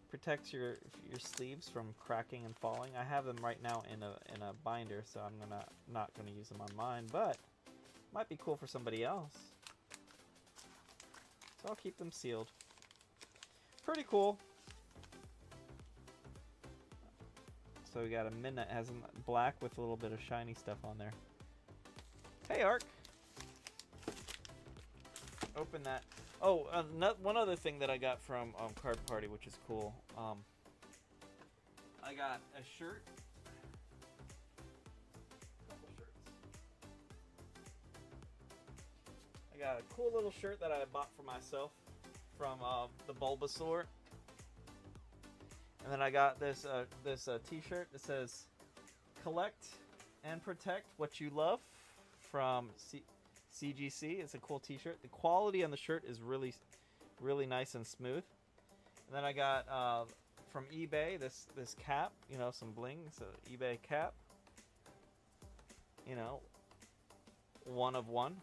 Protects your sleeves from cracking and falling. I have them right now in a binder, so I'm not gonna use them on mine, but might be cool for somebody else. So I'll keep them sealed. Pretty cool. So we got a Midnight, has black with a little bit of shiny stuff on there. Hey, Ark. Open that. Oh, one other thing that I got from Card Party, which is cool. I got a shirt. Couple shirts. I got a cool little shirt that I bought for myself from the Bulbasaur. And then I got this T-shirt that says "Collect and protect what you love" from CGC. It's a cool T-shirt. The quality on the shirt is really, really nice and smooth. And then I got from eBay this cap. You know, some bling. So eBay cap. You know, 1 of 1.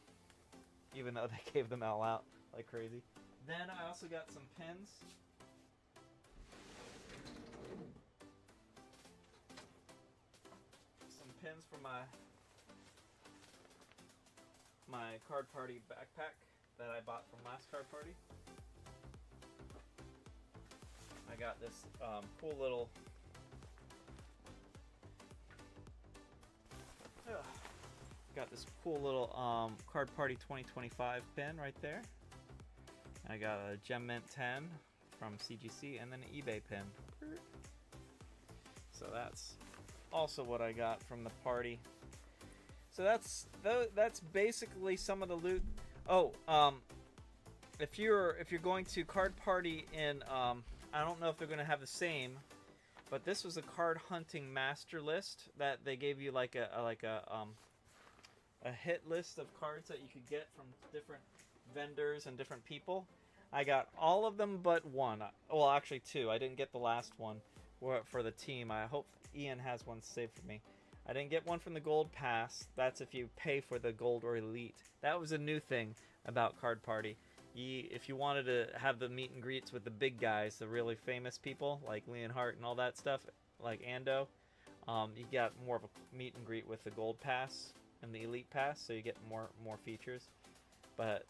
Even though they gave them all out like crazy. Then I also got some pins. Some pins for my Card Party backpack. that I bought from last card party. I got this cool little card party 2025 pin right there. I got a Gem Mint 10 from CGC and then an eBay pin. So that's also what I got from the party. So that's basically some of the loot. Oh, if you're going to card party in I don't know if they're gonna have the same, but this was a card hunting master list that they gave you like a hit list of cards that you could get from different vendors and different people. I got all of them but one. Well, actually two. I didn't get the last one for the team. I hope Ian has one saved for me. I didn't get one from the Gold Pass. That's if you pay for the Gold or Elite. That was a new thing about Card Party. If you wanted to have the meet and greets with the big guys, the really famous people like Leonhardt and all that stuff, like Ando, you got more of a meet and greet with the Gold Pass and the Elite Pass, so you get more features. But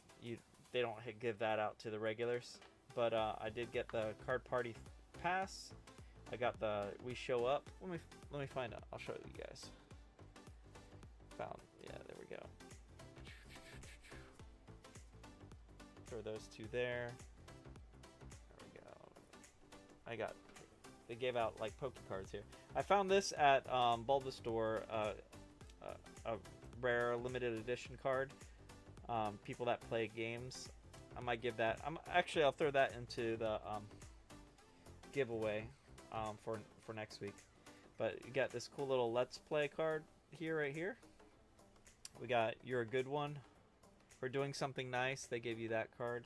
they don't give that out to the regulars. But I did get the Card Party Pass. I got the We Show Up. Let me find out. I'll show you guys. Yeah, there we go. Throw those two there. There we go. They gave out like Poke cards here. I found this at Bulbasaur, a rare limited edition card. People that play games, I might give that. I'll throw that into the giveaway for next week. But you got this cool little Let's Play card here, right here. We got You're a Good One. For doing something nice, they gave you that card.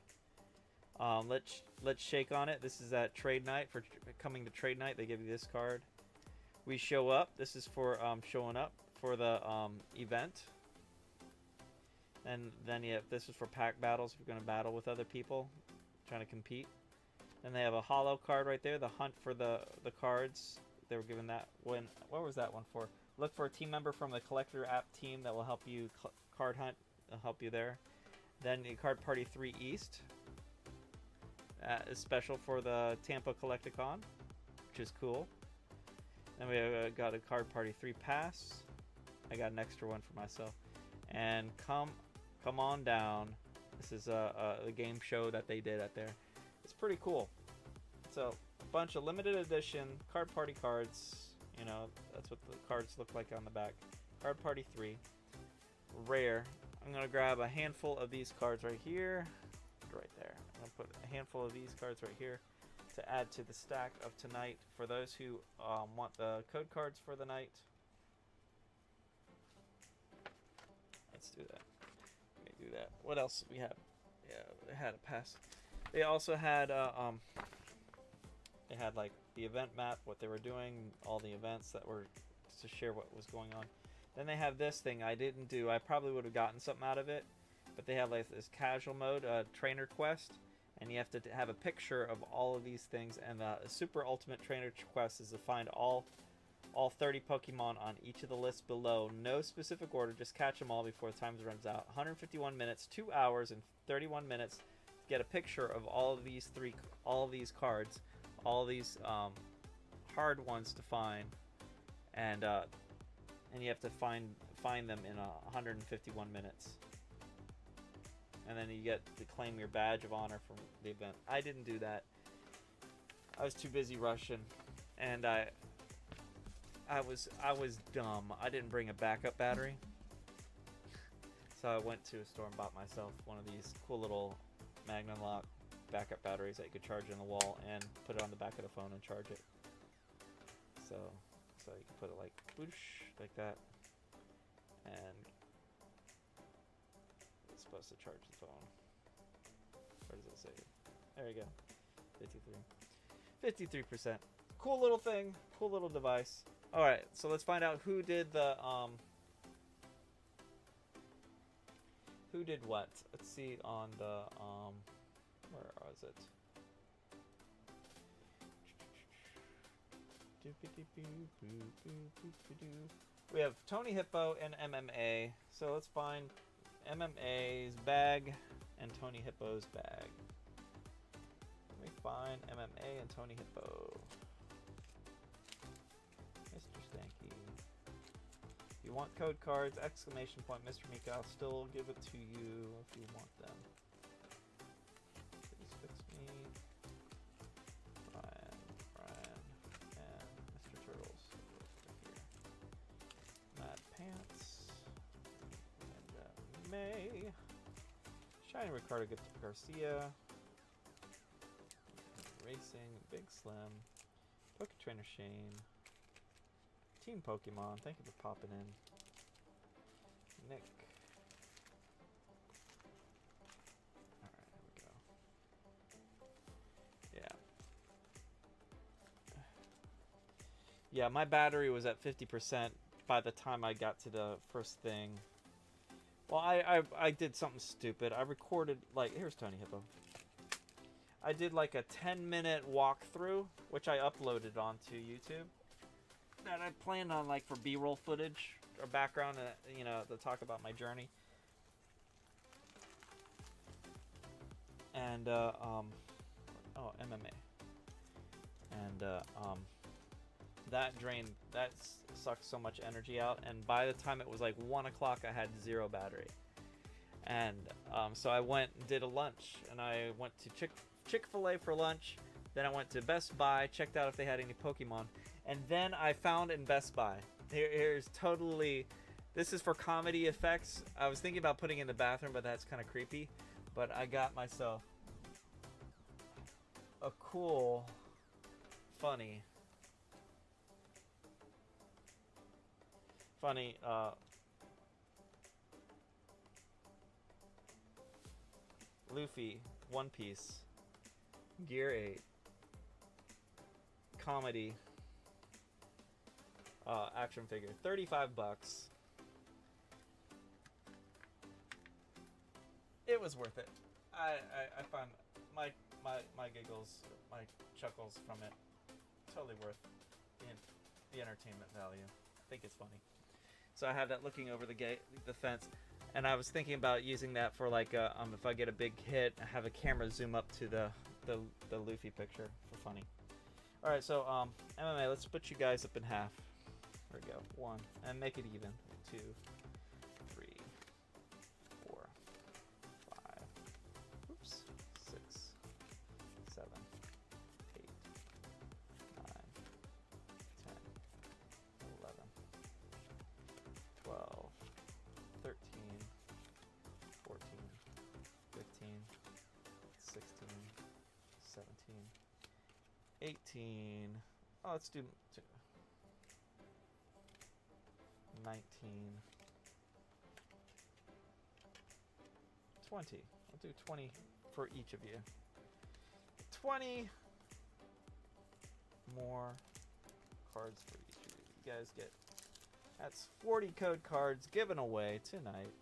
Let's Shake on It. This is at Trade Night. For coming to Trade Night, they give you this card. We Show Up. This is for showing up for the event. And then this is for pack battles. If you're going to battle with other people, trying to compete. Then they have a holo card right there. The hunt for the cards. They were given that one. What was that one for? Look for a team member from the collector app team that will help you card hunt. They'll help you there. Then Card Party 3 East is special for the Tampa Collecticon, which is cool. Then we got a Card Party 3 Pass. I got an extra one for myself. And Come On Down. This is a game show that they did out there. It's pretty cool. So a bunch of limited edition Card Party cards. You know, that's what the cards look like on the back. Card Party 3. Rare. I'm going to grab a handful of these cards right here. Right there. I'm going to put a handful of these cards right here to add to the stack of tonight for those who want the code cards for the night. Let's do that. Let me do that. What else we have? Yeah, they had a pass. They also had like the event map, what they were doing, all the events that were to share what was going on. Then they have this thing I didn't do. I probably would have gotten something out of it, but they have like this casual mode, trainer quest, and you have to have a picture of all of these things. And the super ultimate trainer quest is to find all 30 Pokemon on each of the lists below. No specific order, just catch them all before the time runs out. 151 minutes, 2 hours and 31 minutes to get a picture of all of these cards, all of these hard ones to find, and you have to find them in 151 minutes. And then you get to claim your badge of honor from the event. I didn't do that. I was too busy rushing, and I was dumb. I didn't bring a backup battery, so I went to a store and bought myself one of these cool little Magna Lock backup batteries that you could charge in the wall and put it on the back of the phone and charge it. So you can put it like whoosh, like that, and it's supposed to charge the phone. Where does it say? There you go. 53%. Cool little thing. Cool little device. All right, so let's find out who did the who did what. Let's see on the where was it? We have Tony Hippo and MMA. So let's find MMA's bag. and Tony Hippo's bag. Let me find MMA and Tony Hippo. Mr. Stanky. If you want code cards, exclamation point, Mr. Mika, I'll still give it to you if you want them. Please fix me. Brian, and Mr. Turtles over here. Mad Pants. And May. Shiny Ricardo Garcia. Racing, Big Slim. Poke Trainer Shane. Team Pokemon, thank you for popping in. Nick. Alright, here we go. Yeah. Yeah, my battery was at 50% by the time I got to the first thing. Well, I did something stupid. I recorded, like, here's Tony Hippo. I did like a 10-minute walkthrough, which I uploaded onto YouTube. That I planned on, like, for B-roll footage or background, you know, to talk about my journey. And, oh, MMA. And, that sucked so much energy out, and by the time it was like 1 o'clock, I had 0 battery. And, so I went and did a lunch, and I went to Chick-fil-A for lunch, then I went to Best Buy, checked out if they had any Pokemon, and then I found in Best Buy, here's totally, this is for comedy effects. I was thinking about putting it in the bathroom, but that's kind of creepy, but I got myself a cool, funny, Luffy, One Piece, Gear 8, comedy, action figure, $35. It was worth it. I found my giggles, my chuckles from it totally worth the entertainment value. I think it's funny. So I have that looking over the fence, and I was thinking about using that for like if I get a big hit, I have a camera zoom up to the Luffy picture for funny. All right, so MMA, let's split you guys up in half. There we go. 1, and make it even. 2, 3, 4, 5. Oops. 6, 7, 8, 9, 10, 11, 12, 13, 14, 15, 16, 17, 18. Oh, let's do 19, 20. I'll do 20 for each of you. 20 more cards for each of you. You guys get, that's 40 code cards given away tonight.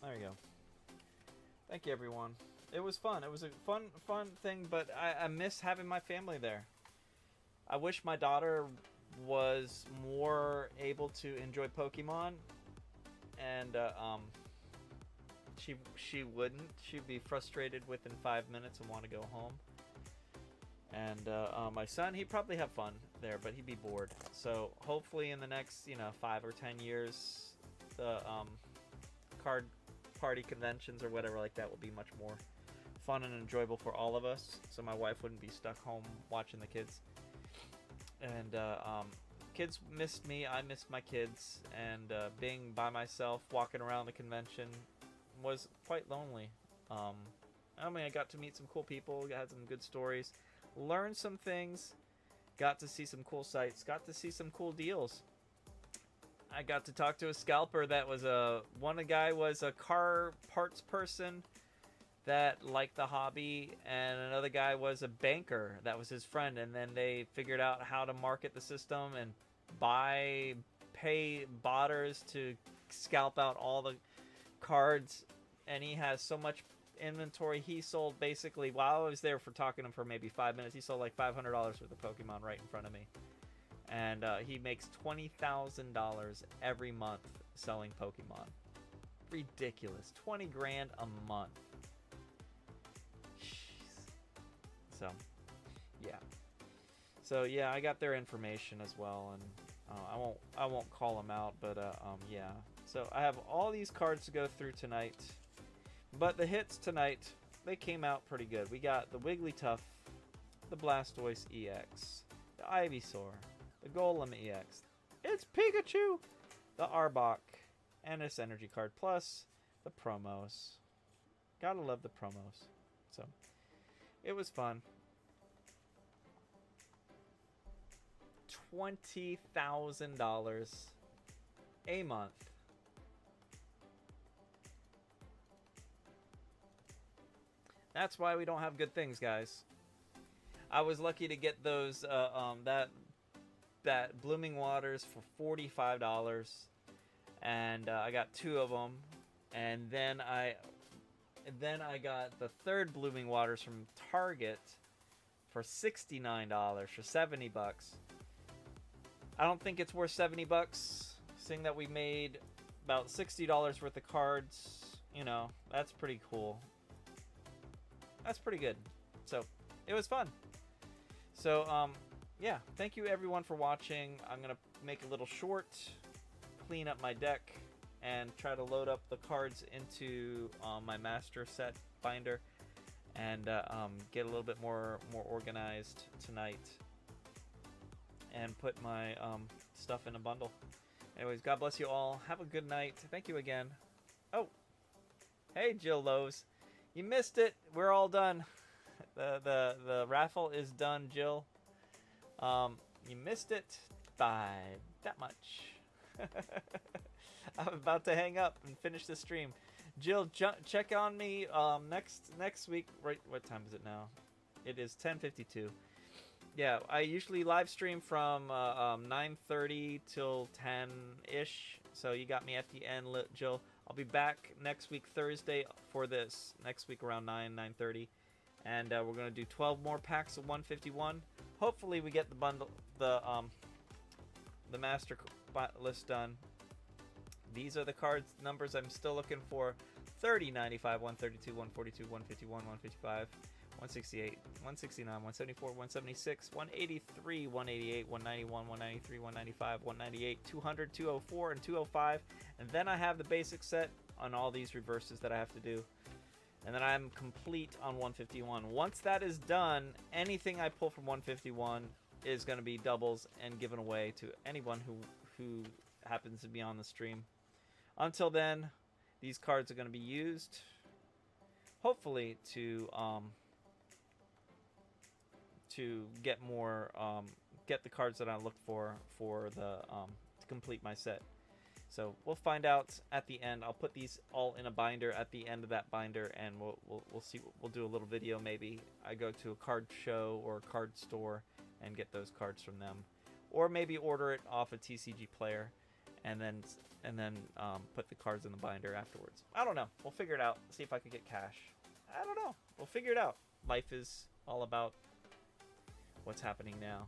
There you go. Thank you, everyone. It was fun. It was a fun thing, but I miss having my family there. I wish my daughter was more able to enjoy Pokemon, and she wouldn't. She'd be frustrated within 5 minutes and want to go home. And my son, he'd probably have fun there, but he'd be bored. So hopefully in the next 5 or 10 years, the card party conventions or whatever like that will be much more fun and enjoyable for all of us, so my wife wouldn't be stuck home watching the kids. And kids missed me, I missed my kids, and being by myself walking around the convention was quite lonely. I mean, I got to meet some cool people, had some good stories, learned some things, got to see some cool sights, got to see some cool deals. I got to talk to a scalper that was one guy was a car parts person that liked the hobby, and another guy was a banker that was his friend, and then they figured out how to market the system and pay botters to scalp out all the cards, and he has so much inventory. He sold basically, while I was there for talking to him for maybe 5 minutes, he sold like $500 worth of Pokemon right in front of me. and he makes $20,000 every month selling Pokemon. Ridiculous. 20 grand a month. Jeez. So, yeah. So yeah, I got their information as well, and I won't call them out, but yeah. So I have all these cards to go through tonight, but the hits tonight, they came out pretty good. We got the Wigglytuff, the Blastoise EX, the Ivysaur, the Golem EX. It's Pikachu, the Arbok, and this energy card, plus the promos. Gotta love the promos. So it was fun. $20,000 a month. That's why we don't have good things, guys. I was lucky to get those that Blooming Waters for $45, and I got 2 of them, and then I got the third Blooming Waters from Target for $69 for $70. I don't think it's worth $70, seeing that we made about $60 worth of cards. You know, that's pretty cool. That's pretty good. So, it was fun. So, yeah, thank you everyone for watching. I'm going to make a little short, clean up my deck, and try to load up the cards into my master set binder, and get a little bit more organized tonight, and put my stuff in a bundle. Anyways, God bless you all. Have a good night. Thank you again. Oh, hey Jill Lowe's, you missed it. We're all done. The raffle is done, Jill. You missed it by that much. I'm about to hang up and finish the stream. Jill, check on me next week. Right, what time is it now? It is 10:52. Yeah, I usually live stream from 9:30 till 10-ish. So you got me at the end, Jill. I'll be back next week Thursday for this. Next week around 9:30, and we're gonna do 12 more packs of 151. Hopefully we get the bundle, the master list done. These are the cards numbers I'm still looking for: 30, 95, 132, 142, 151, 155. 168, 169, 174, 176, 183, 188, 191, 193, 195, 198, 200, 204, and 205. And then I have the basic set on all these reverses that I have to do. And then I'm complete on 151. Once that is done, anything I pull from 151 is going to be doubles and given away to anyone who happens to be on the stream. Until then, these cards are going to be used, hopefully, to get more, get the cards that I look for the to complete my set. So we'll find out at the end. I'll put these all in a binder at the end of that binder, and we'll see. We'll do a little video maybe. I go to a card show or a card store and get those cards from them, or maybe order it off a TCG Player, and then put the cards in the binder afterwards. I don't know. We'll figure it out. See if I can get cash. I don't know. We'll figure it out. Life is all about what's happening now.